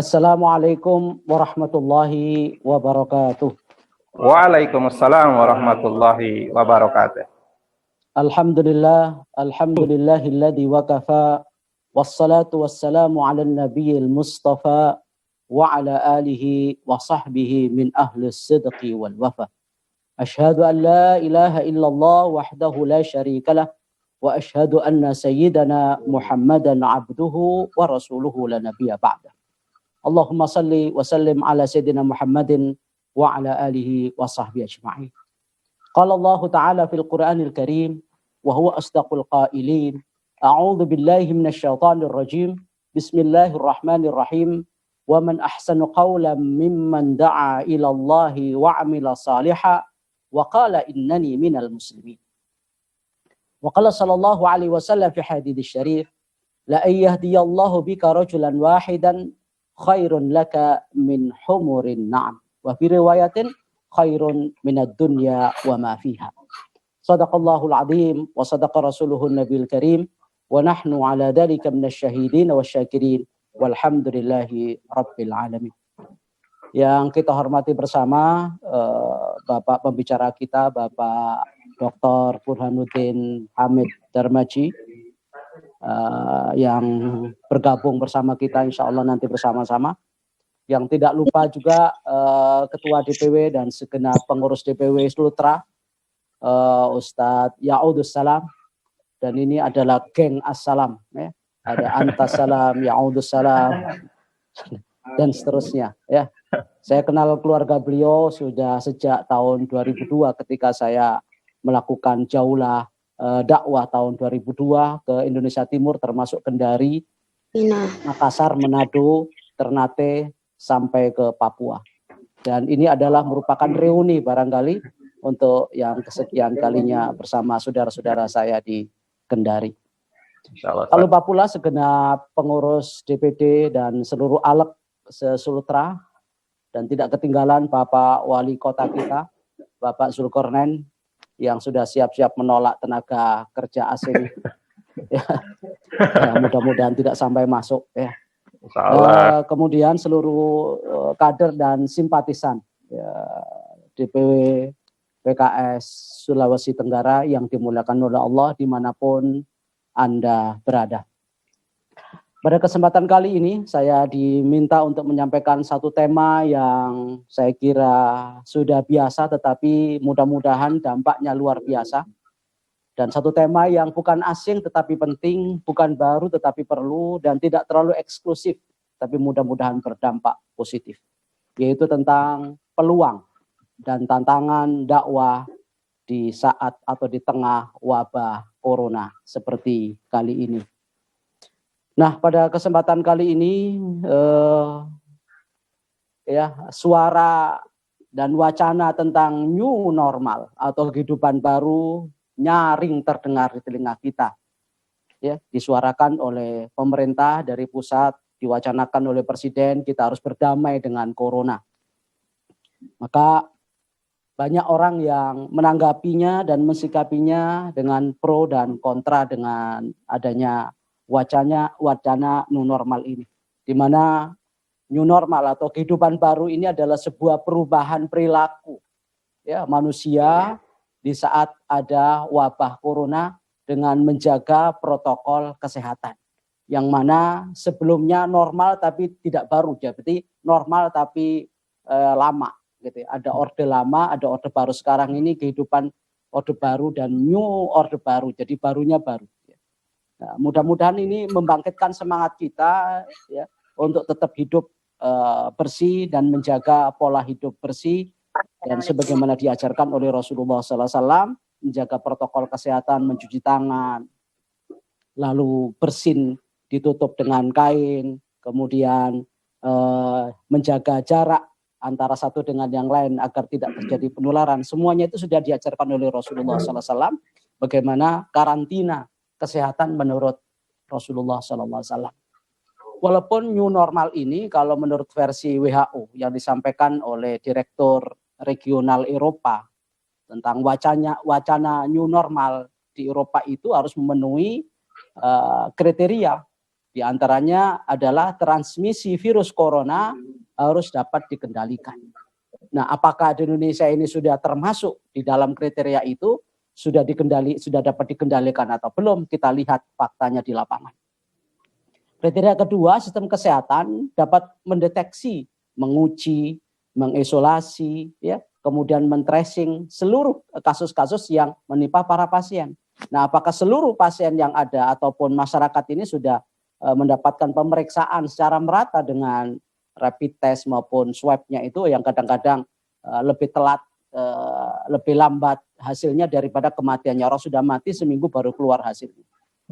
Assalamualaikum warahmatullahi wabarakatuh. Waalaikumsalam warahmatullahi wabarakatuh. Alhamdulillahilladzi wakafa wassalatu wassalamu ala nabiyil mustafa wa ala alihi wa sahbihi min ahli sidqi wal wafa. Ashhadu an la ilaha illallah wahdahu la syarikalah wa ashhadu anna sayyidana Muhammadan abduhu wa rasuluhu la nabiyya ba'dah. Allahumma salli wa sallim ala sayyidina Muhammadin wa ala alihi wa sahbihi ajma'in. Qala Allah Ta'ala fil Qur'anil Karim wa huwa asdaqul qailin. A'udzu billahi minasy syaithanir rajim. Bismillahirrahmanirrahim. Wa man ahsanu qawlan mimman da'a ila Allah wa 'amila shalihan wa qala innani minal muslimin. Wa qala sallallahu alaihi wasallam fi hadits syarif la ayyadiyallahu bika rajulan wahidan khairun laka min humurin na'am wa fi riwayatin khairun minad dunya wa ma fiha. Shadaqallahul azim wa sadaqa rasuluhun nabiyil karim wa nahnu ala dzalika minasy syahidin wasyakirin walhamdulillahi rabbil alamin. Yang kita hormati bersama Bapak pembicara kita, Bapak Dr. Burhanuddin Hamid Darmaji, yang bergabung bersama kita insya Allah nanti bersama-sama. Yang tidak lupa juga Ketua DPW dan segenap pengurus DPW Sultra, Ustadz Ya'udus Salam, dan ini adalah geng Assalam, ya. Ada Antas Salam, Ya'udus Salam, dan seterusnya. Ya, saya kenal keluarga beliau sudah sejak tahun 2002 ketika saya melakukan jaulah dakwah tahun 2002 ke Indonesia Timur termasuk Kendari, Makassar, Manado, Ternate sampai ke Papua. Dan ini adalah merupakan reuni barangkali untuk yang kesekian kalinya bersama saudara-saudara saya di Kendari. Kalau pula segenap pengurus DPD dan seluruh aleg se-Sultra, dan tidak ketinggalan Bapak Wali Kota kita, Bapak Zulkarnain, yang sudah siap-siap menolak tenaga kerja asing. Ya, mudah-mudahan tidak sampai masuk. Ya. Kemudian seluruh kader dan simpatisan ya, DPW PKS Sulawesi Tenggara yang dimuliakan oleh Allah dimanapun Anda berada. Pada kesempatan kali ini saya diminta untuk menyampaikan satu tema yang saya kira sudah biasa tetapi mudah-mudahan dampaknya luar biasa. Dan satu tema yang bukan asing tetapi penting, bukan baru tetapi perlu dan tidak terlalu eksklusif tapi mudah-mudahan berdampak positif. Yaitu tentang peluang dan tantangan dakwah di saat atau di tengah wabah corona seperti kali ini. Nah, pada kesempatan kali ini suara dan wacana tentang new normal atau kehidupan baru nyaring terdengar di telinga kita. Ya, disuarakan oleh pemerintah dari pusat, diwacanakan oleh presiden, kita harus berdamai dengan corona. Maka banyak orang yang menanggapinya dan mensikapinya dengan pro dan kontra dengan adanya wacana new normal ini, di mana new normal atau kehidupan baru ini adalah sebuah perubahan perilaku ya manusia di saat ada wabah corona dengan menjaga protokol kesehatan, yang mana sebelumnya normal tapi tidak baru, jadi normal tapi lama gitu. Ada orde lama, ada orde baru. Sekarang ini kehidupan orde baru dan new orde baru, jadi barunya baru. Nah, mudah-mudahan ini membangkitkan semangat kita ya untuk tetap hidup bersih dan menjaga pola hidup bersih dan sebagaimana diajarkan oleh Rasulullah SAW, menjaga protokol kesehatan, mencuci tangan, lalu bersin ditutup dengan kain, kemudian menjaga jarak antara satu dengan yang lain agar tidak terjadi penularan. Semuanya itu sudah diajarkan oleh Rasulullah SAW. Bagaimana karantina kesehatan menurut Rasulullah SAW. Walaupun new normal ini kalau menurut versi WHO yang disampaikan oleh Direktur Regional Eropa tentang wacana new normal di Eropa itu harus memenuhi kriteria Di antaranya adalah transmisi virus corona harus dapat dikendalikan. Nah, apakah di Indonesia ini sudah termasuk di dalam kriteria itu, sudah dapat dikendalikan atau belum? Kita lihat faktanya di lapangan. Kriteria kedua, sistem kesehatan dapat mendeteksi, menguji, mengisolasi, ya, kemudian men-tracing seluruh kasus-kasus yang menimpa para pasien. Nah, apakah seluruh pasien yang ada ataupun masyarakat ini sudah mendapatkan pemeriksaan secara merata dengan rapid test maupun swab-nya itu yang kadang-kadang lebih telat, lebih lambat hasilnya daripada kematiannya. Orang sudah mati seminggu baru keluar hasilnya.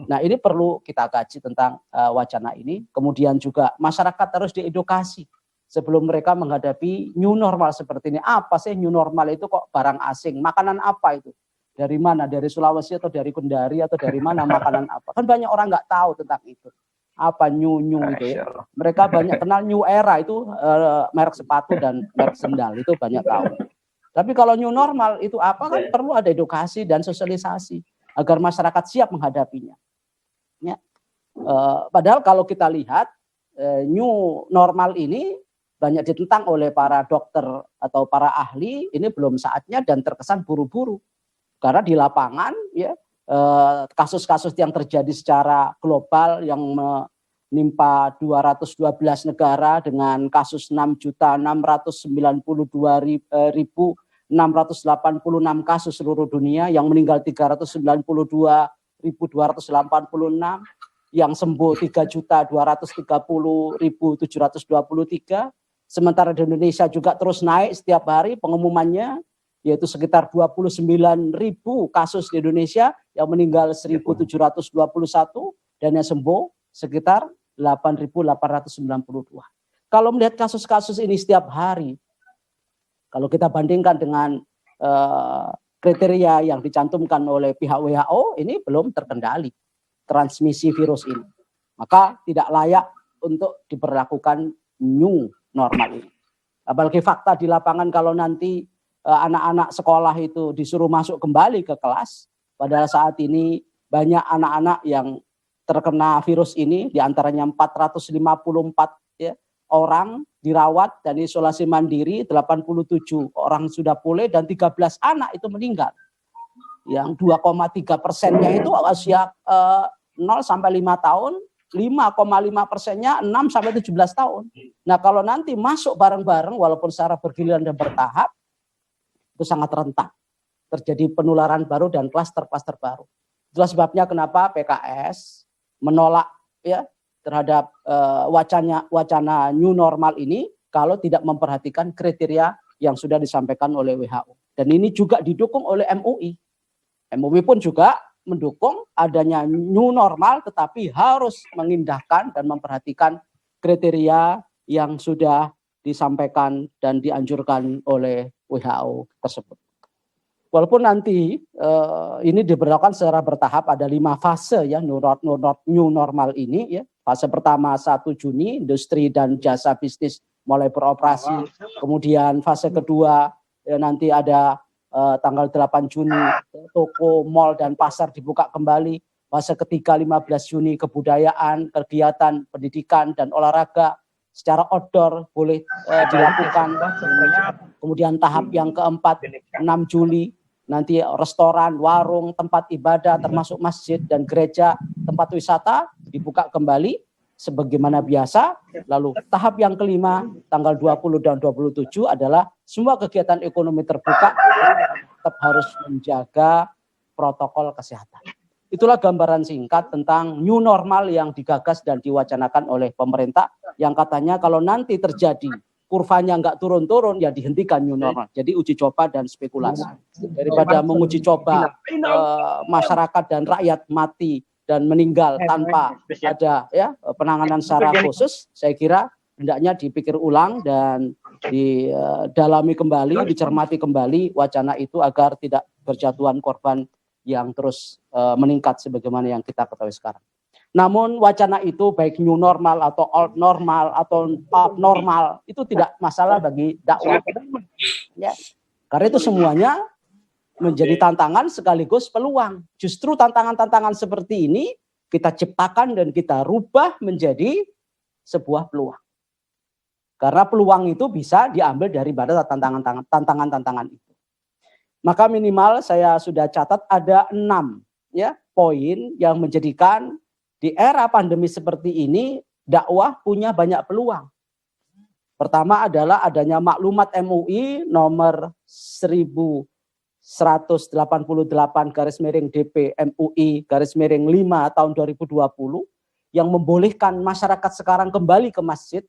Nah, ini perlu kita kaji tentang wacana ini. Kemudian juga masyarakat harus diedukasi sebelum mereka menghadapi new normal seperti ini. Apa sih new normal itu, kok barang asing? Makanan apa itu? Dari mana? Dari Sulawesi atau dari Kendari atau dari mana makanan apa? Kan banyak orang nggak tahu tentang itu. Apa new itu ya. Mereka banyak kenal new era itu merek sepatu dan merek sendal itu banyak tahu. Tapi kalau new normal itu apa, kan perlu ada edukasi dan sosialisasi agar masyarakat siap menghadapinya. Ya. Padahal kalau kita lihat new normal ini banyak ditentang oleh para dokter atau para ahli, ini belum saatnya dan terkesan buru-buru. Karena di lapangan ya kasus-kasus yang terjadi secara global yang menimpa 212 negara dengan kasus 6.692.686 kasus seluruh dunia, yang meninggal 392.286, yang sembuh 3.230.723. Sementara di Indonesia juga terus naik setiap hari pengumumannya, yaitu sekitar 29.000 kasus di Indonesia, yang meninggal 1.721 dan yang sembuh sekitar 8.892. Kalau melihat kasus-kasus ini setiap hari, kalau kita bandingkan dengan kriteria yang dicantumkan oleh pihak WHO, ini belum terkendali transmisi virus ini. Maka tidak layak untuk diberlakukan new normal ini. Apalagi fakta di lapangan kalau nanti anak-anak sekolah itu disuruh masuk kembali ke kelas, padahal saat ini banyak anak-anak yang terkena virus ini, diantaranya 454 ya, orang dirawat dan isolasi mandiri, 87 orang sudah pulih dan 13 anak itu meninggal. Yang 2,3%-nya itu usia 0 sampai 5 tahun, 5,5%-nya 6 sampai 17 tahun. Nah, kalau nanti masuk bareng-bareng walaupun secara bergiliran dan bertahap, itu sangat rentan terjadi penularan baru dan klaster-klaster baru. Itulah sebabnya kenapa PKS menolak ya terhadap wacana new normal ini kalau tidak memperhatikan kriteria yang sudah disampaikan oleh WHO. Dan ini juga didukung oleh MUI. MUI pun juga mendukung adanya new normal, tetapi harus mengindahkan dan memperhatikan kriteria yang sudah disampaikan dan dianjurkan oleh WHO tersebut. Walaupun nanti ini diberlakukan secara bertahap, ada 5 fase ya new normal ini ya. Fase pertama 1 Juni, industri dan jasa bisnis mulai beroperasi. Kemudian fase kedua ya, nanti ada tanggal 8 Juni toko, mal dan pasar dibuka kembali. Fase ketiga 15 Juni kebudayaan, kegiatan pendidikan dan olahraga secara outdoor boleh dilakukan. Kemudian tahap yang keempat 6 Juli nanti restoran, warung, tempat ibadah termasuk masjid dan gereja, tempat wisata dibuka kembali sebagaimana biasa. Lalu tahap yang kelima tanggal 20 dan 27 adalah semua kegiatan ekonomi terbuka tetap harus menjaga protokol kesehatan. Itulah gambaran singkat tentang new normal yang digagas dan diwacanakan oleh pemerintah, yang katanya kalau nanti terjadi kurvanya nggak turun-turun ya dihentikan new normal. Jadi uji coba dan spekulasi. Daripada menguji coba masyarakat dan rakyat mati dan meninggal tanpa ada ya penanganan secara khusus, saya kira hendaknya dipikir ulang dan didalami kembali, dicermati kembali wacana itu agar tidak berjatuhan korban yang terus meningkat sebagaimana yang kita ketahui sekarang. Namun wacana itu baik new normal atau old normal atau abnormal itu tidak masalah bagi dakwah. Ya. Karena itu semuanya menjadi tantangan sekaligus peluang. Justru tantangan-tantangan seperti ini kita ciptakan dan kita rubah menjadi sebuah peluang. Karena peluang itu bisa diambil dari tantangan-tantangan itu. Maka minimal saya sudah catat ada 6 ya poin yang menjadikan di era pandemi seperti ini dakwah punya banyak peluang. Pertama adalah adanya maklumat MUI nomor 1188/DP MUI /5 tahun 2020 yang membolehkan masyarakat sekarang kembali ke masjid,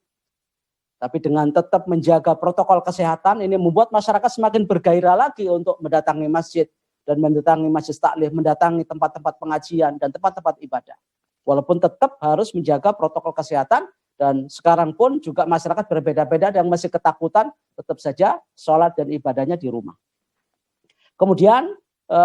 tapi dengan tetap menjaga protokol kesehatan. Ini membuat masyarakat semakin bergairah lagi untuk mendatangi masjid dan mendatangi masjid taklim, mendatangi tempat-tempat pengajian dan tempat-tempat ibadah. Walaupun tetap harus menjaga protokol kesehatan, dan sekarang pun juga masyarakat berbeda-beda yang masih ketakutan, tetap saja sholat dan ibadahnya di rumah. Kemudian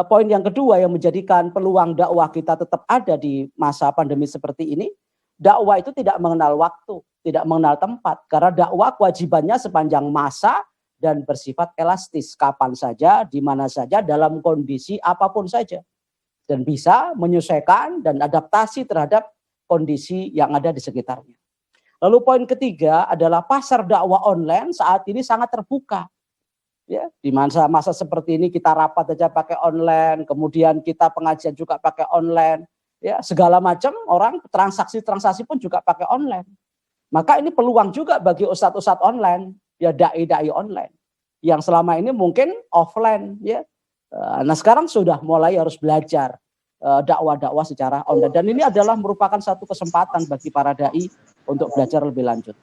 poin yang kedua yang menjadikan peluang dakwah kita tetap ada di masa pandemi seperti ini, dakwah itu tidak mengenal waktu, tidak mengenal tempat, karena dakwah kewajibannya sepanjang masa dan bersifat elastis, kapan saja, di mana saja, dalam kondisi apapun saja, dan bisa menyesuaikan dan adaptasi terhadap kondisi yang ada di sekitarnya. Lalu poin ketiga adalah pasar dakwah online saat ini sangat terbuka. Ya, di masa seperti ini kita rapat aja pakai online, kemudian kita pengajian juga pakai online, ya segala macam orang transaksi pun juga pakai online. Maka ini peluang juga bagi ustadz-ustadz online, ya dai-dai online yang selama ini mungkin offline, ya. Nah sekarang sudah mulai harus belajar dakwah-dakwah secara online, dan ini adalah merupakan satu kesempatan bagi para dai untuk belajar lebih lanjut.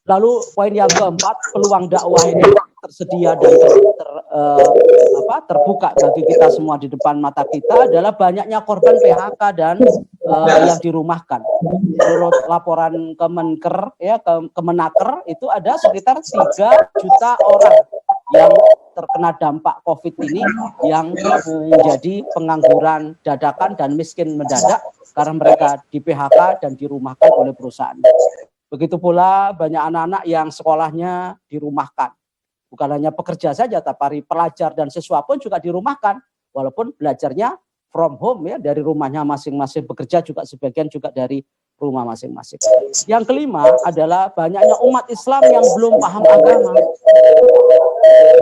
Lalu poin yang keempat, peluang dakwah ini tersedia dan terbuka bagi kita semua di depan mata kita adalah banyaknya korban PHK dan yang dirumahkan. Menurut laporan Kemenaker itu ada sekitar 3 juta orang yang terkena dampak COVID ini, yang menjadi pengangguran dadakan dan miskin mendadak karena mereka di PHK dan dirumahkan oleh perusahaan. Begitu pula banyak anak-anak yang sekolahnya dirumahkan. Bukan hanya pekerja saja, tapi pelajar dan siswa pun juga dirumahkan. Walaupun belajarnya from home, ya, dari rumahnya masing-masing, bekerja juga sebagian juga dari rumah masing-masing. Yang kelima adalah banyaknya umat Islam yang belum paham agama.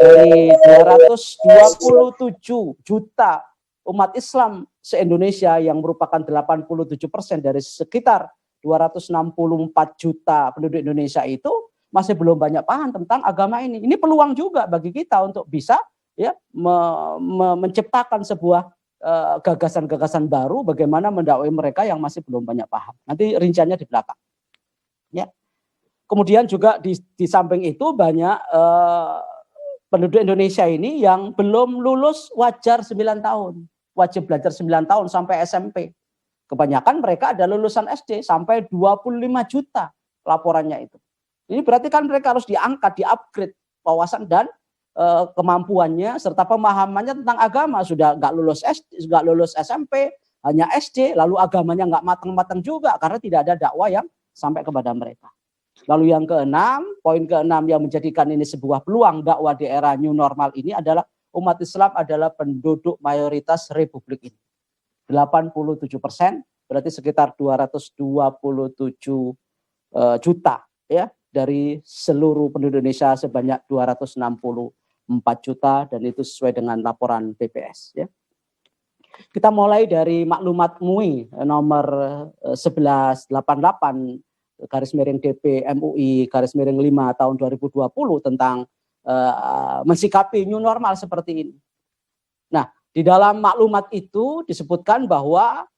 Dari 227 juta umat Islam se-Indonesia yang merupakan 87% dari sekitar 264 juta penduduk Indonesia itu masih belum banyak paham tentang agama ini. Ini peluang juga bagi kita untuk bisa ya menciptakan sebuah gagasan-gagasan baru bagaimana mendakwai mereka yang masih belum banyak paham. Nanti rinciannya di belakang. Ya. Kemudian juga di samping itu banyak penduduk Indonesia ini yang belum lulus wajar 9 tahun. Wajib belajar 9 tahun sampai SMP. Kebanyakan mereka ada lulusan SD sampai 25 juta laporannya itu. Ini berarti kan mereka harus diangkat, di-upgrade wawasan dan kemampuannya serta pemahamannya tentang agama. Sudah nggak lulus SD, nggak lulus SMP, hanya SD, lalu agamanya nggak matang-matang juga karena tidak ada dakwah yang sampai kepada mereka. Lalu yang keenam, poin keenam yang menjadikan ini sebuah peluang dakwah di era new normal ini adalah umat Islam adalah penduduk mayoritas republik ini. 87%, berarti sekitar 227 juta ya dari seluruh penduduk Indonesia sebanyak 264 juta, dan itu sesuai dengan laporan BPS ya. Kita mulai dari maklumat MUI nomor 1188/DP MUI /5 tahun 2020 tentang mensikapi new normal seperti ini. Nah, di dalam maklumat itu disebutkan bahwa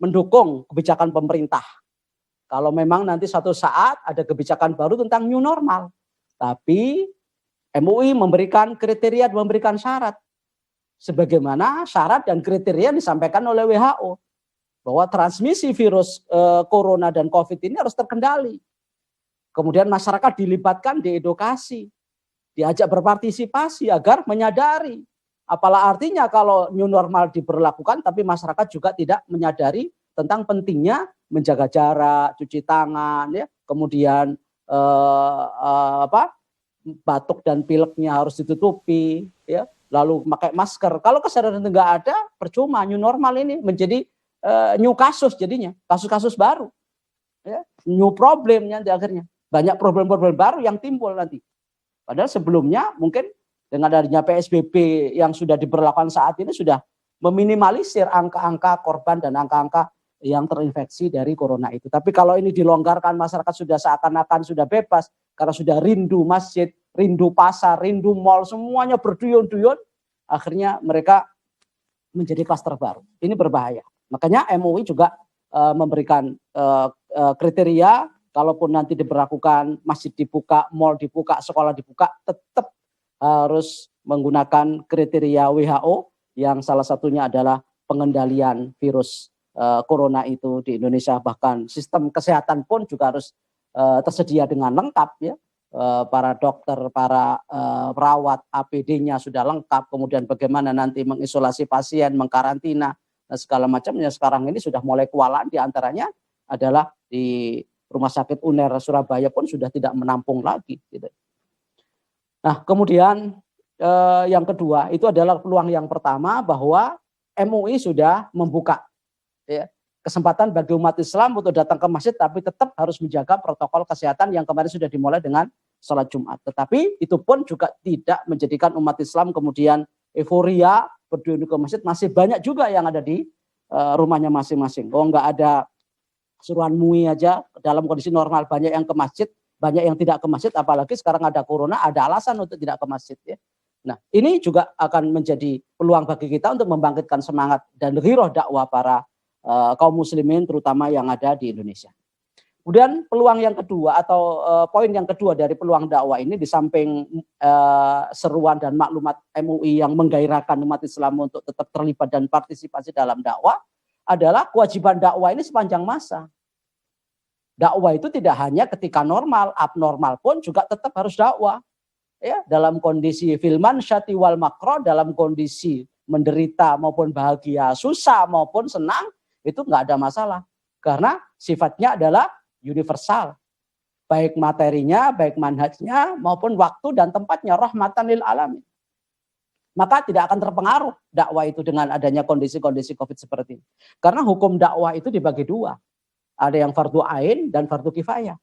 mendukung kebijakan pemerintah. Kalau memang nanti suatu saat ada kebijakan baru tentang new normal. Tapi MUI memberikan kriteria, memberikan syarat. Sebagaimana syarat dan kriteria yang disampaikan oleh WHO. Bahwa transmisi virus corona dan COVID ini harus terkendali. Kemudian masyarakat dilibatkan di edukasi. Diajak berpartisipasi agar menyadari. Apalah artinya kalau new normal diberlakukan tapi masyarakat juga tidak menyadari tentang pentingnya menjaga jarak, cuci tangan, ya, kemudian batuk dan pileknya harus ditutupi, ya, lalu pakai masker. Kalau kesadaran itu nggak ada, percuma new normal ini menjadi new kasus jadinya, kasus-kasus baru, ya, new problemnya nanti akhirnya banyak problem-problem baru yang timbul nanti. Padahal sebelumnya mungkin dengan adanya PSBB yang sudah diberlakukan saat ini sudah meminimalisir angka-angka korban dan angka-angka yang terinfeksi dari corona itu. Tapi kalau ini dilonggarkan, masyarakat sudah seakan-akan sudah bebas karena sudah rindu masjid, rindu pasar, rindu mal, semuanya berduyun-duyun, akhirnya mereka menjadi klaster baru. Ini berbahaya. Makanya MUI juga memberikan kriteria, kalaupun nanti diberlakukan masjid dibuka, mal dibuka, sekolah dibuka, tetap harus menggunakan kriteria WHO yang salah satunya adalah pengendalian virus corona itu di Indonesia. Bahkan sistem kesehatan pun juga harus tersedia dengan lengkap, ya. Para dokter, para perawat, APD-nya sudah lengkap, kemudian bagaimana nanti mengisolasi pasien, mengkarantina, dan segala macamnya sekarang ini sudah mulai kewalahan. Di antaranya adalah di Rumah Sakit UNER Surabaya pun sudah tidak menampung lagi, gitu. Nah, kemudian yang kedua itu adalah peluang yang pertama bahwa MUI sudah membuka, ya, kesempatan bagi umat Islam untuk datang ke masjid, tapi tetap harus menjaga protokol kesehatan yang kemarin sudah dimulai dengan sholat Jumat. Tetapi itu pun juga tidak menjadikan umat Islam kemudian euforia berduyun ke masjid. Masih banyak juga yang ada di rumahnya masing-masing. Oh, nggak ada suruhan MUI aja dalam kondisi normal banyak yang ke masjid, banyak yang tidak ke masjid, apalagi sekarang ada corona, ada alasan untuk tidak ke masjid, ya. Nah, ini juga akan menjadi peluang bagi kita untuk membangkitkan semangat dan ghiroh dakwah para kaum muslimin terutama yang ada di Indonesia. Kemudian peluang yang kedua atau poin yang kedua dari peluang dakwah ini, di samping seruan dan maklumat MUI yang menggairahkan umat Islam untuk tetap terlibat dan partisipasi dalam dakwah, adalah kewajiban dakwah ini sepanjang masa. Dakwah itu tidak hanya ketika normal, abnormal pun juga tetap harus dakwah. Ya, dalam kondisi filman syati wal makro, dalam kondisi menderita maupun bahagia, susah maupun senang, itu nggak ada masalah. Karena sifatnya adalah universal. Baik materinya, baik manhajnya, maupun waktu dan tempatnya, rahmatan lil alamin. Maka tidak akan terpengaruh dakwah itu dengan adanya kondisi-kondisi COVID seperti ini. Karena hukum dakwah itu dibagi dua. Ada yang fardu ain dan fardu kifayah.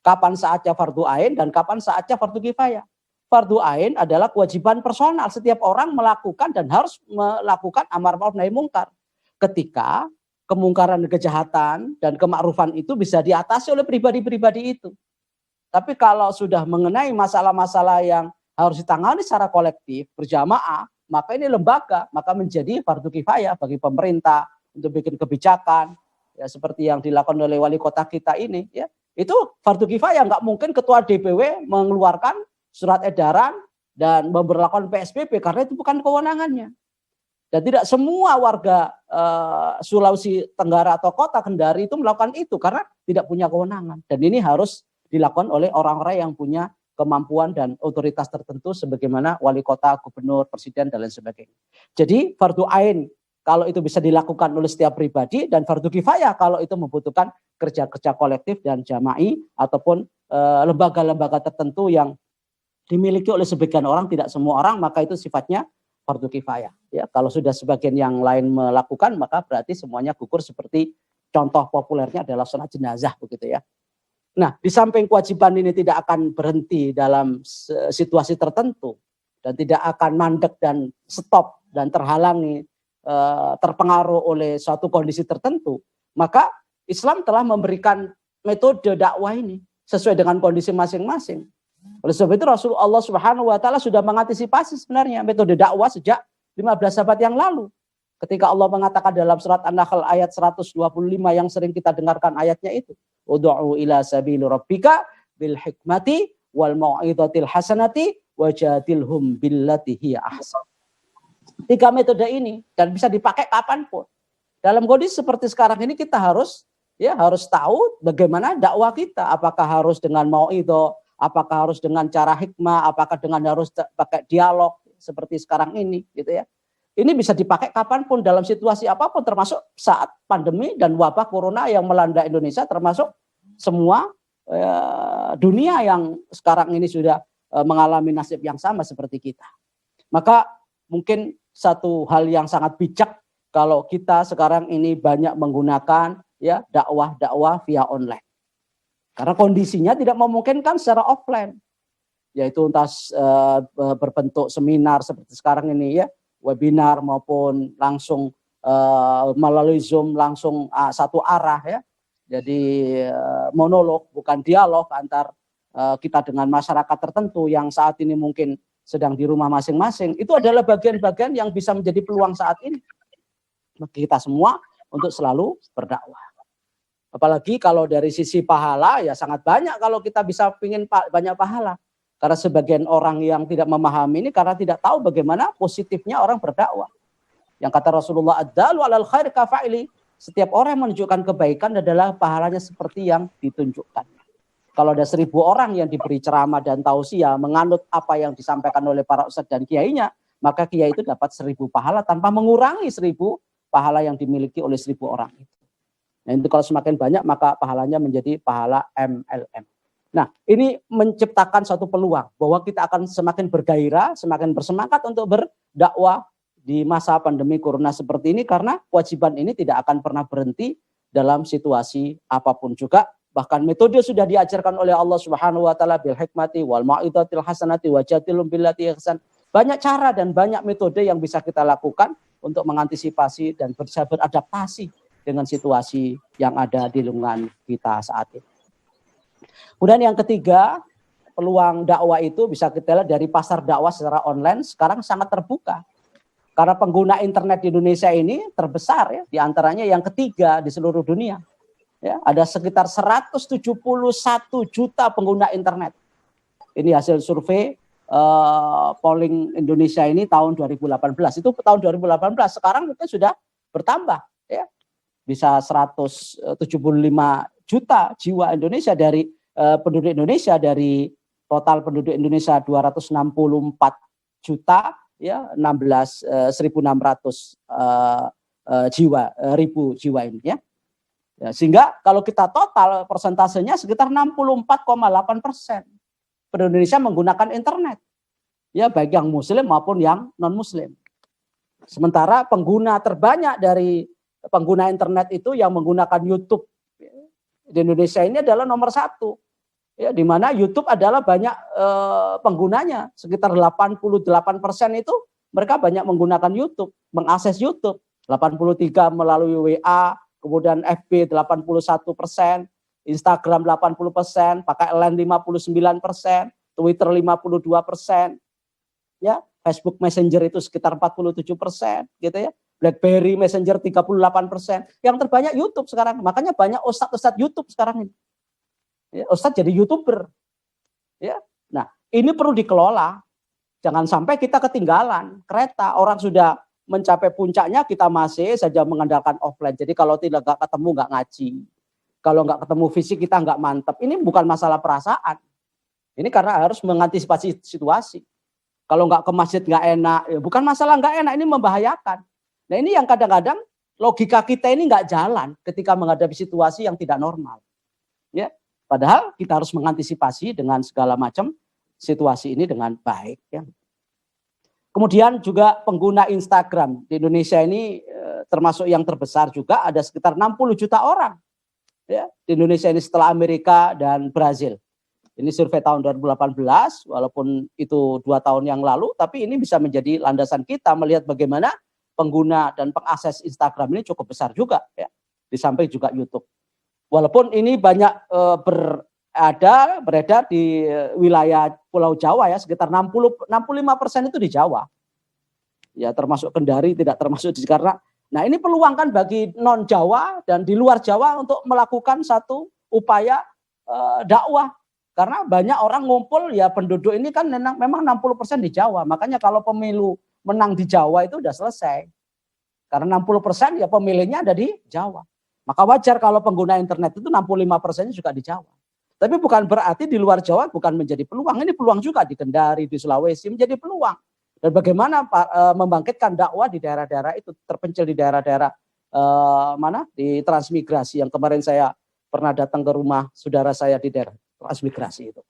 Kapan saatnya fardu ain dan kapan saatnya fardu kifayah. Fardu ain adalah kewajiban personal. Setiap orang melakukan dan harus melakukan amar ma'ruf nahi mungkar. Ketika kemungkaran, kejahatan, dan kemakrufan itu bisa diatasi oleh pribadi-pribadi itu. Tapi kalau sudah mengenai masalah-masalah yang harus ditangani secara kolektif, berjamaah, maka ini lembaga, maka menjadi fardu kifayah bagi pemerintah untuk bikin kebijakan, ya, seperti yang dilakukan oleh wali kota kita ini, ya. Itu fardu kifayah, nggak mungkin ketua DPW mengeluarkan surat edaran dan memberlakukan PSBB karena itu bukan kewenangannya. Dan tidak semua warga Sulawesi Tenggara atau kota Kendari itu melakukan itu karena tidak punya kewenangan. Dan ini harus dilakukan oleh orang-orang yang punya kemampuan dan otoritas tertentu sebagaimana wali kota, gubernur, presiden, dan lain sebagainya. Jadi fardu ain kalau itu bisa dilakukan oleh setiap pribadi, dan fardu kifayah kalau itu membutuhkan kerja-kerja kolektif dan jama'i ataupun lembaga-lembaga tertentu yang dimiliki oleh sebagian orang, tidak semua orang, maka itu sifatnya fardu kifayah. Ya, kalau sudah sebagian yang lain melakukan, maka berarti semuanya gugur, seperti contoh populernya adalah sholat jenazah, begitu ya. Nah, di samping kewajiban ini tidak akan berhenti dalam situasi tertentu dan tidak akan mandek dan stop dan terhalangi, terpengaruh oleh suatu kondisi tertentu, maka Islam telah memberikan metode dakwah ini sesuai dengan kondisi masing-masing. Oleh sebab itu Rasulullah Subhanahu wa taala sudah mengantisipasi sebenarnya metode dakwah sejak 15 abad yang lalu. Ketika Allah mengatakan dalam surat An-Nahl ayat 125 yang sering kita dengarkan ayatnya itu, ud'u ila sabili rabbika bil hikmati wal mau'izatil hasanati wajadilhum billati hiya ahsan. 3 metode ini dan bisa dipakai kapanpun. Dalam kondisi seperti sekarang ini kita harus tahu bagaimana dakwah kita, apakah harus dengan mau'izah, apakah harus dengan cara hikmah, apakah dengan harus pakai dialog seperti sekarang ini, gitu ya. Ini bisa dipakai kapanpun dalam situasi apapun, termasuk saat pandemi dan wabah corona yang melanda Indonesia, termasuk semua dunia yang sekarang ini sudah mengalami nasib yang sama seperti kita. Maka mungkin satu hal yang sangat bijak kalau kita sekarang ini banyak menggunakan ya dakwah via online. Karena kondisinya tidak memungkinkan secara offline. Yaitu entah berbentuk seminar seperti sekarang ini ya, webinar maupun langsung melalui Zoom langsung satu arah ya. Jadi monolog bukan dialog antar kita dengan masyarakat tertentu yang saat ini mungkin sedang di rumah masing-masing. Itu adalah bagian-bagian yang bisa menjadi peluang saat ini bagi kita semua untuk selalu berdakwah. Apalagi kalau dari sisi pahala ya sangat banyak kalau kita bisa ingin banyak pahala. Karena sebagian orang yang tidak memahami ini karena tidak tahu bagaimana positifnya orang berdakwah. Yang kata Rasulullah ad-dalu 'alal khair kafa'ili, setiap orang yang menunjukkan kebaikan adalah pahalanya seperti yang ditunjukkan. Kalau ada 1000 orang yang diberi ceramah dan tausiah menganut apa yang disampaikan oleh para ustadz dan kiainya, maka kiai itu dapat 1000 pahala tanpa mengurangi 1000 pahala yang dimiliki oleh 1000 orang itu. Nah, itu kalau semakin banyak maka pahalanya menjadi pahala MLM. Nah, ini menciptakan suatu peluang bahwa kita akan semakin bergairah, semakin bersemangat untuk berdakwah di masa pandemi corona seperti ini karena kewajiban ini tidak akan pernah berhenti dalam situasi apapun juga. Bahkan metode sudah diajarkan oleh Allah Subhanahu wa taala bil hikmati wal mau'izatil hasanati wajadilhum billati ihsan. Banyak cara dan banyak metode yang bisa kita lakukan untuk mengantisipasi dan bisa beradaptasi dengan situasi yang ada di lingkungan kita saat ini. Kemudian yang ketiga, peluang dakwah itu bisa kita lihat dari pasar dakwah secara online sekarang sangat terbuka. Karena pengguna internet di Indonesia ini terbesar ya, di antaranya yang ketiga di seluruh dunia. Ya, ada sekitar 171 juta pengguna internet. Ini hasil survei polling Indonesia ini tahun 2018. Itu tahun 2018, sekarang mungkin sudah bertambah ya. Bisa 175 juta jiwa Indonesia dari penduduk Indonesia, dari total penduduk Indonesia 264 juta ya 1.600 ribu jiwa ini ya. Ya, sehingga kalau kita total persentasenya sekitar 64,8% penduduk Indonesia menggunakan internet. Ya, baik yang muslim maupun yang non-muslim. Sementara pengguna terbanyak dari pengguna internet itu yang menggunakan YouTube di Indonesia ini adalah nomor 1. Ya, di mana YouTube adalah banyak penggunanya, sekitar 88% itu mereka banyak menggunakan YouTube, mengakses YouTube. 83 melalui WA, kemudian FB 81%, Instagram 80%, pakai LINE 59%, Twitter 52%, ya, Facebook Messenger itu sekitar 47%, gitu ya. BlackBerry Messenger 38%. Yang terbanyak YouTube sekarang. Makanya banyak ustadz YouTube sekarang ini. Ya, ustadz jadi YouTuber. Ya. Nah, ini perlu dikelola. Jangan sampai kita ketinggalan kereta. Orang sudah mencapai puncaknya, kita masih saja mengandalkan offline. Jadi kalau tidak ketemu nggak ngaji. Kalau nggak ketemu fisik kita nggak mantap. Ini bukan masalah perasaan. Ini karena harus mengantisipasi situasi. Kalau nggak ke masjid nggak enak. Ya bukan masalah nggak enak, ini membahayakan. Nah, ini yang kadang-kadang logika kita ini nggak jalan ketika menghadapi situasi yang tidak normal. Ya, padahal kita harus mengantisipasi dengan segala macam situasi ini dengan baik. Ya. Kemudian juga pengguna Instagram di Indonesia ini termasuk yang terbesar juga, ada sekitar 60 juta orang. Ya, di Indonesia ini setelah Amerika dan Brazil. Ini survei tahun 2018, walaupun itu 2 tahun yang lalu, tapi ini bisa menjadi landasan kita melihat bagaimana pengguna dan pengakses Instagram ini cukup besar juga ya, di samping juga YouTube. Walaupun ini banyak beredar di wilayah Pulau Jawa ya, sekitar 65% itu di Jawa. Ya, termasuk Kendari, tidak termasuk di Jakarta. Nah, ini peluang kan bagi non Jawa dan di luar Jawa untuk melakukan satu upaya dakwah. Karena banyak orang ngumpul ya, penduduk ini kan memang 60% di Jawa. Makanya kalau pemilu menang di Jawa itu udah selesai. Karena 60% ya pemilihnya ada di Jawa. Maka wajar kalau pengguna internet itu 65% juga di Jawa. Tapi bukan berarti di luar Jawa bukan menjadi peluang. Ini peluang juga di Kendari, di Sulawesi menjadi peluang. Dan bagaimana membangkitkan dakwah di daerah-daerah itu, terpencil di daerah-daerah mana? Di transmigrasi yang kemarin saya pernah datang ke rumah saudara saya di daerah transmigrasi itu.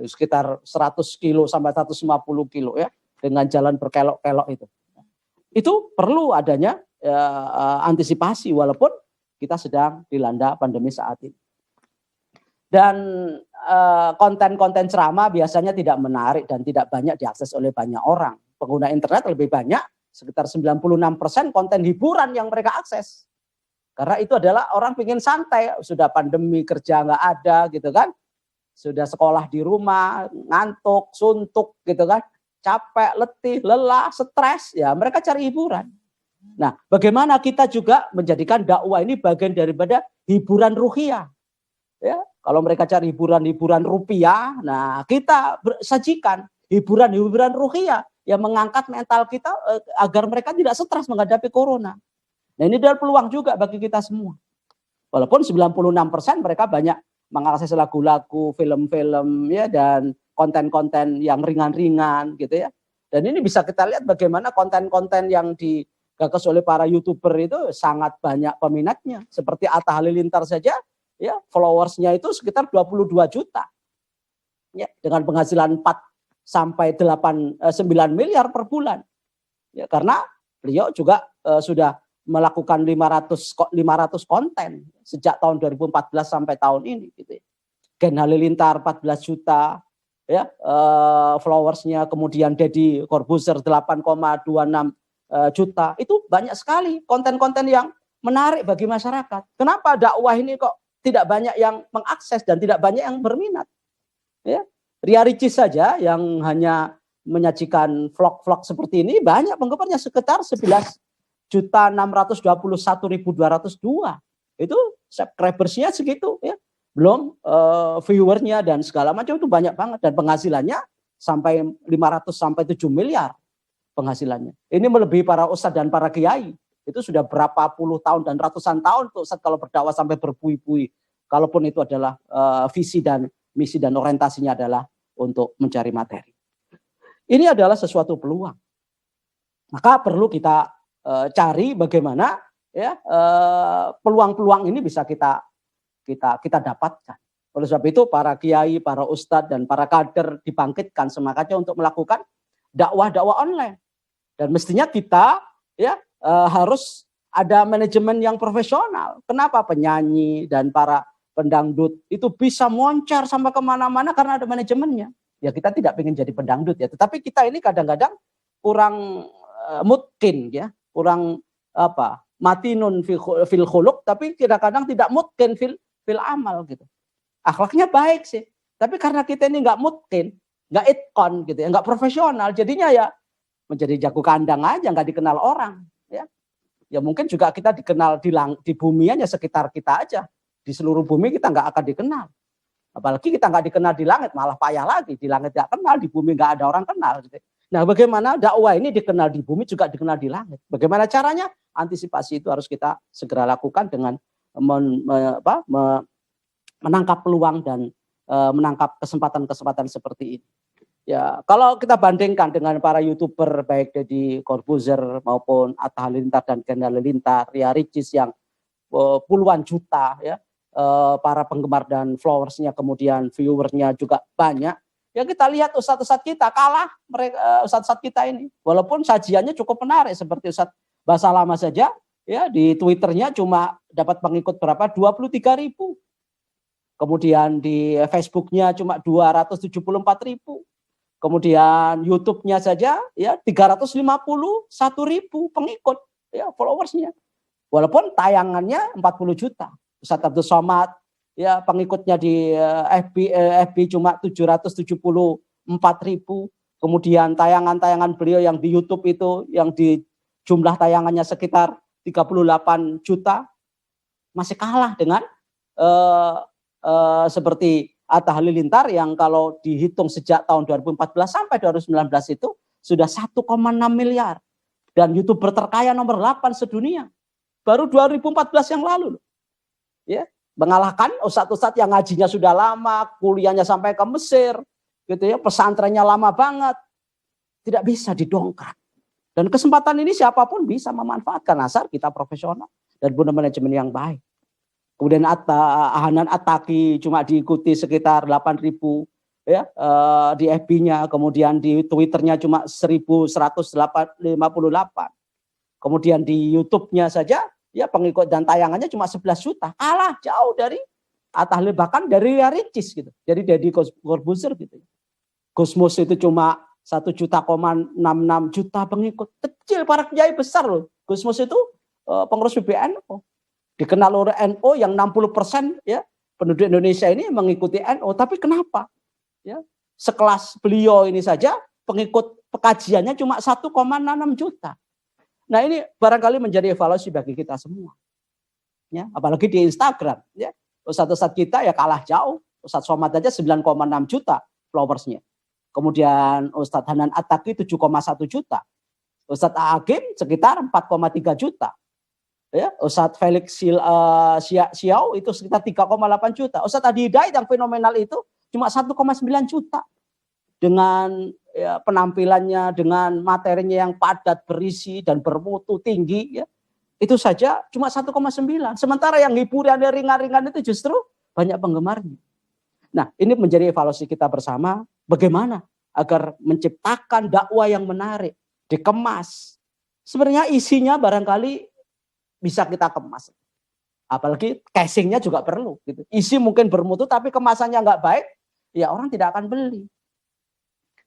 Sekitar 100 kilo sampai 150 kilo ya. Dengan jalan berkelok-kelok itu. Itu perlu adanya antisipasi walaupun kita sedang dilanda pandemi saat ini. Dan konten-konten ceramah biasanya tidak menarik dan tidak banyak diakses oleh banyak orang. Pengguna internet lebih banyak, sekitar 96% konten hiburan yang mereka akses. Karena itu adalah orang pengen santai, sudah pandemi kerja nggak ada gitu kan. Sudah sekolah di rumah, ngantuk, suntuk gitu kan. Capek, letih, lelah, stres, ya mereka cari hiburan. Nah, bagaimana kita juga menjadikan dakwah ini bagian daripada hiburan ruhiyah. Ya, kalau mereka cari hiburan-hiburan rupiah, nah kita sajikan hiburan-hiburan ruhiyah yang mengangkat mental kita agar mereka tidak stres menghadapi corona. Nah, ini adalah peluang juga bagi kita semua. Walaupun 96% mereka banyak mengakses lagu-lagu, film-film ya dan konten-konten yang ringan-ringan gitu ya. Dan ini bisa kita lihat bagaimana konten-konten yang digagas oleh para YouTuber itu sangat banyak peminatnya. Seperti Atta Halilintar saja ya, followersnya itu sekitar 22 juta. Ya, dengan penghasilan 4 sampai 9 miliar per bulan. Ya, karena beliau juga sudah melakukan 500 konten sejak tahun 2014 sampai tahun ini gitu ya. Gen Halilintar 14 juta ya, followersnya, kemudian Deddy Corbuzier 8,26 juta. Itu banyak sekali konten-konten yang menarik bagi masyarakat. Kenapa dakwah ini kok tidak banyak yang mengakses dan tidak banyak yang berminat? Ya, Ria Ricis saja yang hanya menyajikan vlog-vlog seperti ini banyak penggemarnya, sekitar 11.621.202. Itu subscribersnya segitu ya. Belum viewernya dan segala macam, itu banyak banget, dan penghasilannya sampai 500 sampai 7 miliar penghasilannya. Ini melebihi para ustadz dan para kiai. Itu sudah berapa puluh tahun dan ratusan tahun tuh ustadz kalau berdakwah sampai berbuih-buih. Kalaupun itu adalah visi dan misi dan orientasinya adalah untuk mencari materi. Ini adalah sesuatu peluang. Maka perlu kita cari bagaimana ya peluang-peluang ini bisa kita dapatkan. Oleh sebab itu para kiai, para ustadz dan para kader dibangkitkan semangatnya untuk melakukan dakwah online. Dan mestinya kita ya harus ada manajemen yang profesional. Kenapa penyanyi dan para pendangdut itu bisa moncar sampai kemana-mana? Karena ada manajemennya. Ya kita tidak ingin jadi pendangdut ya, tetapi kita ini kadang-kadang kurang mungkin ya, kurang matinun fil khuluq, tapi kadang-kadang tidak mungkin fil amal gitu. Akhlaknya baik sih, tapi karena kita ini nggak mungkin, nggak itkon gitu ya, nggak profesional, jadinya ya menjadi jago kandang aja, nggak dikenal orang ya. Ya mungkin juga kita dikenal di bumi aja, sekitar kita aja, di seluruh bumi kita nggak akan dikenal. Apalagi kita nggak dikenal di langit, malah payah lagi. Di langit nggak kenal, di bumi nggak ada orang kenal gitu. Nah, bagaimana dakwah ini dikenal di bumi juga dikenal di langit? Bagaimana caranya? Antisipasi itu harus kita segera lakukan dengan menangkap peluang dan menangkap kesempatan-kesempatan seperti ini. Ya, kalau kita bandingkan dengan para YouTuber baik Deddy Corbuzier maupun Atta Halilintar dan Gen Halilintar, Ria Ricis yang puluhan juta ya, para penggemar dan followersnya, kemudian viewersnya juga banyak. Ya kita lihat ustadz-ustadz kita kalah mereka, ustadz-ustadz kita ini. Walaupun sajiannya cukup menarik, seperti Ustadz Bahasa Lama saja ya, di Twitternya cuma dapat pengikut berapa? 23.000. Kemudian di Facebooknya cuma 274.000. Kemudian YouTube-nya saja ya 351.000 pengikut ya, followersnya. Walaupun tayangannya 40 juta. Ustadz Abdul Somad ya pengikutnya di FB cuma 774.000. Kemudian tayangan-tayangan beliau yang di YouTube itu yang di jumlah tayangannya sekitar 38 juta, masih kalah dengan seperti Atta Halilintar yang kalau dihitung sejak tahun 2014 sampai 2019 itu sudah 1,6 miliar. Dan YouTuber terkaya nomor 8 sedunia. Baru 2014 yang lalu. Ya, mengalahkan ustadz-ustadz yang ngajinya sudah lama, kuliahnya sampai ke Mesir, gitu ya, pesantrennya lama banget, tidak bisa didongkrak. Dan kesempatan ini siapapun bisa memanfaatkan asal kita profesional dan punya manajemen yang baik. Kemudian Hanan Attaqi cuma diikuti sekitar 8.000 ya di FB-nya, kemudian di Twitternya cuma 1.158. Kemudian di YouTube-nya saja ya pengikut dan tayangannya cuma 11 juta. Kalah jauh dari Atta Halilintar, bahkan dari Ria Ricis gitu. Jadi Deddy Corbuzier gitu. Gusmus itu cuma 1,66 juta pengikut. Kecil, para kiai besar loh. Gusmus itu pengurus PBNU. Dikenal oleh NU yang 60% ya penduduk Indonesia ini mengikuti NU. Tapi kenapa? Ya, sekelas beliau ini saja pengikut pekajiannya cuma 1,66 juta. Nah, ini barangkali menjadi evaluasi bagi kita semua. Ya, apalagi di Instagram ya. Ustadz kita ya kalah jauh. Ustadz Somad aja 9,6 juta followersnya. Kemudian Ustadz Hanan Attaqi 7,1 juta. Ustadz Agim sekitar 4,3 juta. Ya, Ustadz Felix Xiao itu sekitar 3,8 juta. Ustadz Adi Hidayat yang fenomenal itu cuma 1,9 juta. Dengan ya, penampilannya, dengan materinya yang padat, berisi dan bermutu tinggi ya. Itu saja cuma 1,9. Sementara yang hiburan ringan-ringan itu justru banyak penggemarnya. Nah, ini menjadi evaluasi kita bersama. Bagaimana agar menciptakan dakwah yang menarik, dikemas. Sebenarnya isinya barangkali bisa kita kemas. Apalagi casingnya juga perlu. Gitu. Isi mungkin bermutu, tapi kemasannya nggak baik, ya orang tidak akan beli.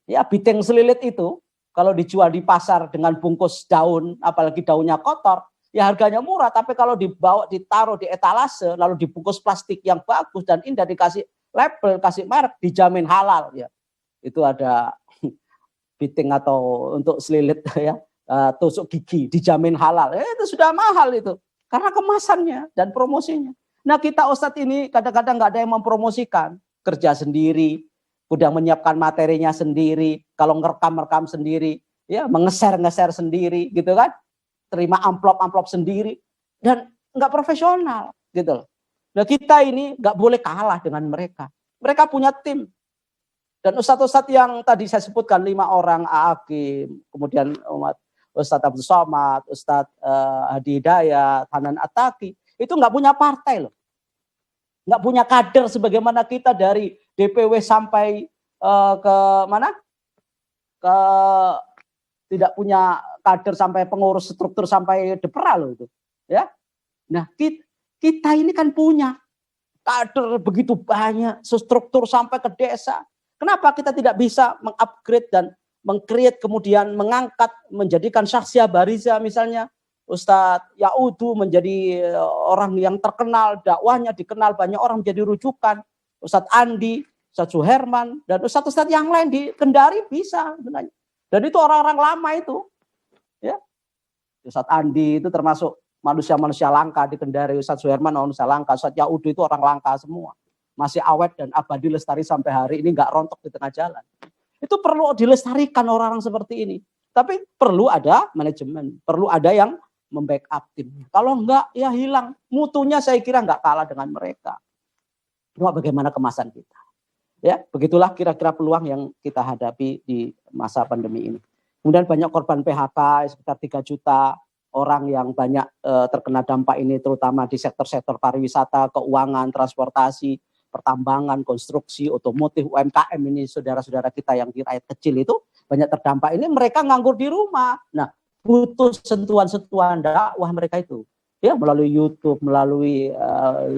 Ya, biting selilit itu, kalau dijual di pasar dengan bungkus daun, apalagi daunnya kotor, ya harganya murah, tapi kalau dibawa, ditaruh di etalase, lalu dibungkus plastik yang bagus dan indah, dikasih label, kasih merek, dijamin halal. Ya, itu ada biting atau untuk selilit ya, tusuk gigi, dijamin halal. Itu sudah mahal itu, karena kemasannya dan promosinya. Nah, kita Ustadz ini kadang-kadang nggak ada yang mempromosikan, kerja sendiri, udah menyiapkan materinya sendiri, kalau ngerekam sendiri, ya mengeser sendiri, gitu kan? Terima amplop sendiri dan nggak profesional gitu loh. Nah, kita ini nggak boleh kalah dengan mereka. Mereka punya tim. Dan ustadz-ustadz yang tadi saya sebutkan 5 orang, Aakim, kemudian Ustadz Abdul Somad, Ustadz Adi Hidayat, Hanan Attaqi, itu nggak punya partai loh. Nggak punya kader sebagaimana kita dari DPW sampai ke mana? Ke tidak punya kader sampai pengurus struktur sampai depera loh itu, ya. Nah, kita ini kan punya kader begitu banyak, struktur sampai ke desa. Kenapa kita tidak bisa mengupgrade dan meng-create kemudian mengangkat menjadikan Syakhsia Bariza misalnya Ustadz Yaudu menjadi orang yang terkenal, dakwahnya dikenal banyak orang menjadi rujukan, Ustadz Andi, Ustadz Suherman dan ustadz-ustadz yang lain di Kendari bisa sebenarnya. Dan itu orang-orang lama itu. Ya. Ustadz Andi itu termasuk manusia-manusia langka di Kendari, Ustadz Suherman manusia langka, Ustadz Yaudu itu orang langka semua. Masih awet dan abadi lestari sampai hari ini, nggak rontok di tengah jalan. Itu perlu dilestarikan orang-orang seperti ini. Tapi perlu ada manajemen, perlu ada yang membackup timnya. Kalau enggak ya hilang. Mutunya saya kira nggak kalah dengan mereka. Cuma bagaimana kemasan kita. Ya, begitulah kira-kira peluang yang kita hadapi di masa pandemi ini. Kemudian banyak korban PHK, sekitar 3 juta orang yang banyak terkena dampak ini, terutama di sektor-sektor pariwisata, keuangan, transportasi, pertambangan, konstruksi, otomotif, UMKM ini saudara-saudara kita yang di rakyat kecil itu banyak terdampak ini, mereka nganggur di rumah. Nah, butuh sentuhan-sentuhan dakwah mereka itu. Ya, melalui YouTube, melalui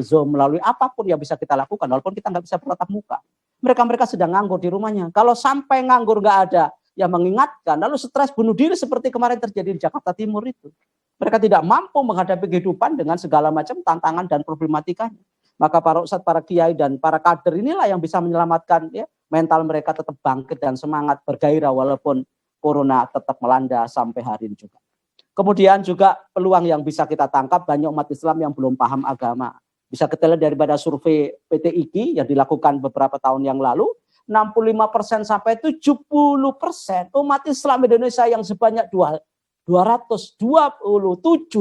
Zoom, melalui apapun yang bisa kita lakukan, walaupun kita nggak bisa bertatap muka. Mereka sedang nganggur di rumahnya. Kalau sampai nganggur nggak ada yang mengingatkan, lalu stres bunuh diri seperti kemarin terjadi di Jakarta Timur itu. Mereka tidak mampu menghadapi kehidupan dengan segala macam tantangan dan problematikanya. Maka para ustadz, para kiai, dan para kader inilah yang bisa menyelamatkan ya, mental mereka tetap bangkit dan semangat bergairah walaupun corona tetap melanda sampai hari ini juga. Kemudian juga peluang yang bisa kita tangkap, banyak umat Islam yang belum paham agama. Bisa kita lihat daripada survei PT IKI yang dilakukan beberapa tahun yang lalu, 65% sampai 70% umat Islam Indonesia yang sebanyak 227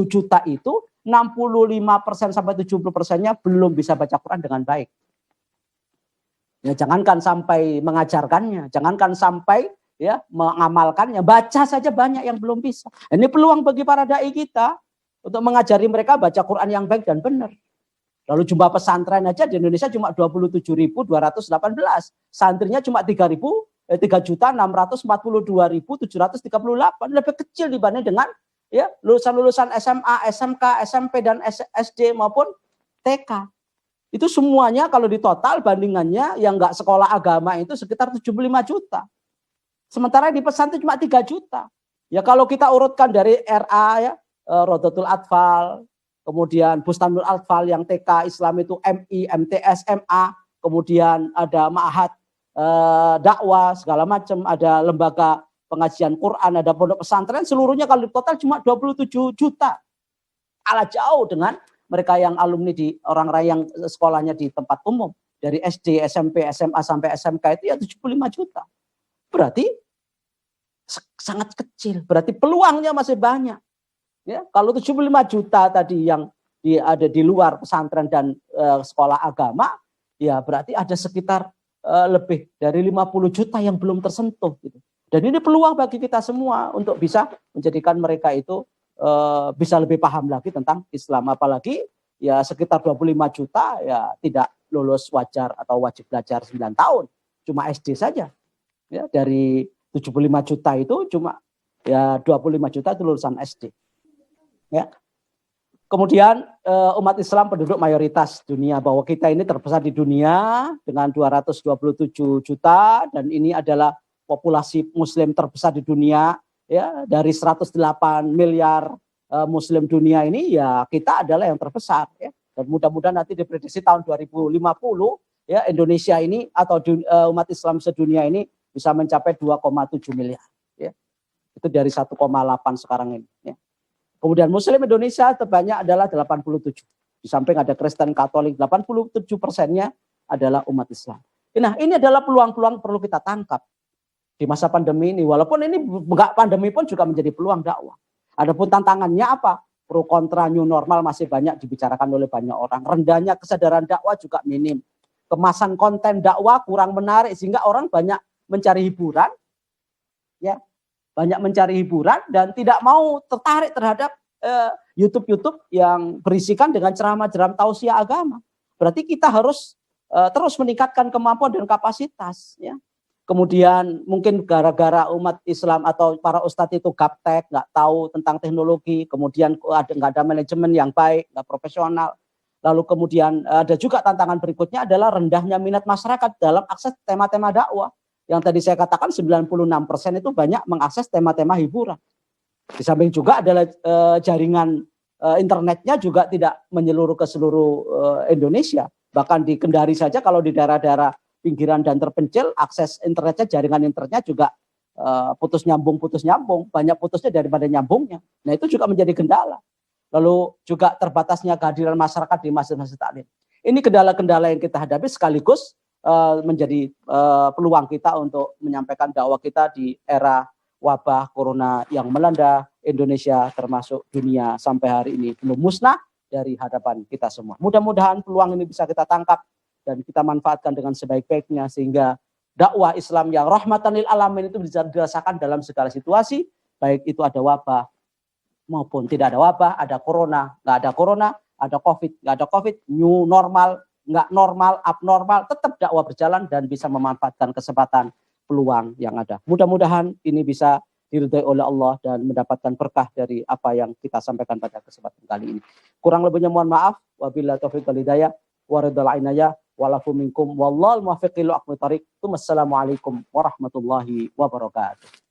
juta itu, 65% sampai 70%-nya belum bisa baca Quran dengan baik. Ya, jangankan sampai mengajarkannya, jangankan sampai ya mengamalkannya, baca saja banyak yang belum bisa. Ini peluang bagi para dai kita untuk mengajari mereka baca Quran yang baik dan benar. Lalu jumlah pesantren aja di Indonesia cuma 27.218, santrinya cuma 3.642.738, lebih kecil dibanding dengan ya, lulusan-lulusan SMA, SMK, SMP dan SD maupun TK. Itu semuanya kalau ditotal bandingannya yang nggak sekolah agama itu sekitar 75 juta. Sementara di pesantren cuma 3 juta. Ya kalau kita urutkan dari RA ya, Rodotul Atfal, kemudian Bustanul Atfal yang TK Islam itu MI, MTS, MA, kemudian ada Ma'had dakwah segala macam, ada lembaga pengajian Quran, ada pondok pesantren, seluruhnya kalau total cuma 27 juta. Kalah jauh dengan mereka yang alumni di orang-orang yang sekolahnya di tempat umum. Dari SD, SMP, SMA sampai SMK itu ya 75 juta. Berarti sangat kecil, berarti peluangnya masih banyak. Ya, kalau 75 juta tadi yang ada di luar pesantren dan sekolah agama, ya berarti ada sekitar lebih dari 50 juta yang belum tersentuh gitu. Dan ini peluang bagi kita semua untuk bisa menjadikan mereka itu bisa lebih paham lagi tentang Islam. Apalagi ya sekitar 25 juta ya tidak lulus wajar atau wajib belajar 9 tahun. Cuma SD saja. Ya, dari 75 juta itu cuma ya 25 juta itu lulusan SD. Ya. Kemudian umat Islam penduduk mayoritas dunia, bahwa kita ini terbesar di dunia dengan 227 juta dan ini adalah populasi muslim terbesar di dunia ya, dari 108 miliar muslim dunia ini ya kita adalah yang terbesar ya. Dan mudah-mudahan nanti diprediksi tahun 2050 ya Indonesia ini atau umat Islam sedunia ini bisa mencapai 2,7 miliar ya. Itu dari 1,8 sekarang ini ya. Kemudian Muslim Indonesia terbanyak adalah 87. Di samping ada Kristen, Katolik, 87%-nya adalah umat Islam. Nah, ini adalah peluang-peluang perlu kita tangkap di masa pandemi ini. Walaupun ini enggak pandemi pun juga menjadi peluang dakwah. Adapun tantangannya apa? Pro kontra new normal masih banyak dibicarakan oleh banyak orang. Rendahnya kesadaran dakwah juga minim. Kemasan konten dakwah kurang menarik sehingga orang banyak mencari hiburan. Ya. Banyak mencari hiburan dan tidak mau tertarik terhadap YouTube yang berisikan dengan ceramah-ceramah tausiah agama. Berarti kita harus terus meningkatkan kemampuan dan kapasitas. Ya. Kemudian mungkin gara-gara umat Islam atau para ustadz itu gaptek, nggak tahu tentang teknologi, kemudian nggak ada manajemen yang baik, nggak profesional. Lalu kemudian ada juga tantangan berikutnya adalah rendahnya minat masyarakat dalam akses tema-tema dakwah. Yang tadi saya katakan 96% itu banyak mengakses tema-tema hiburan. Di samping juga adalah jaringan internetnya juga tidak menyeluruh ke seluruh Indonesia. Bahkan di Kendari saja kalau di daerah-daerah pinggiran dan terpencil akses internetnya, jaringan internetnya juga putus nyambung. Banyak putusnya daripada nyambungnya. Nah itu juga menjadi kendala. Lalu juga terbatasnya kehadiran masyarakat di masjid-masjid taklim. Ini kendala-kendala yang kita hadapi sekaligus menjadi peluang kita untuk menyampaikan dakwah kita di era wabah corona yang melanda Indonesia termasuk dunia sampai hari ini belum musnah dari hadapan kita semua. Mudah-mudahan peluang ini bisa kita tangkap dan kita manfaatkan dengan sebaik-baiknya sehingga dakwah Islam yang rahmatan lil alamin itu bisa dirasakan dalam segala situasi, baik itu ada wabah maupun tidak ada wabah, ada corona, nggak ada corona, ada COVID, nggak ada COVID, new normal, nggak normal, abnormal, tetap dakwah berjalan dan bisa memanfaatkan kesempatan peluang yang ada. Mudah-mudahan ini bisa diridhai oleh Allah dan mendapatkan berkah dari apa yang kita sampaikan pada kesempatan kali ini. Kurang lebihnya mohon maaf. Wabillahi taufiq wal hidayah wa ridal inayah walafu minkum wallahul muwaffiq ila aqwamit thoriq. Wassalamualaikum warahmatullahi wabarakatuh.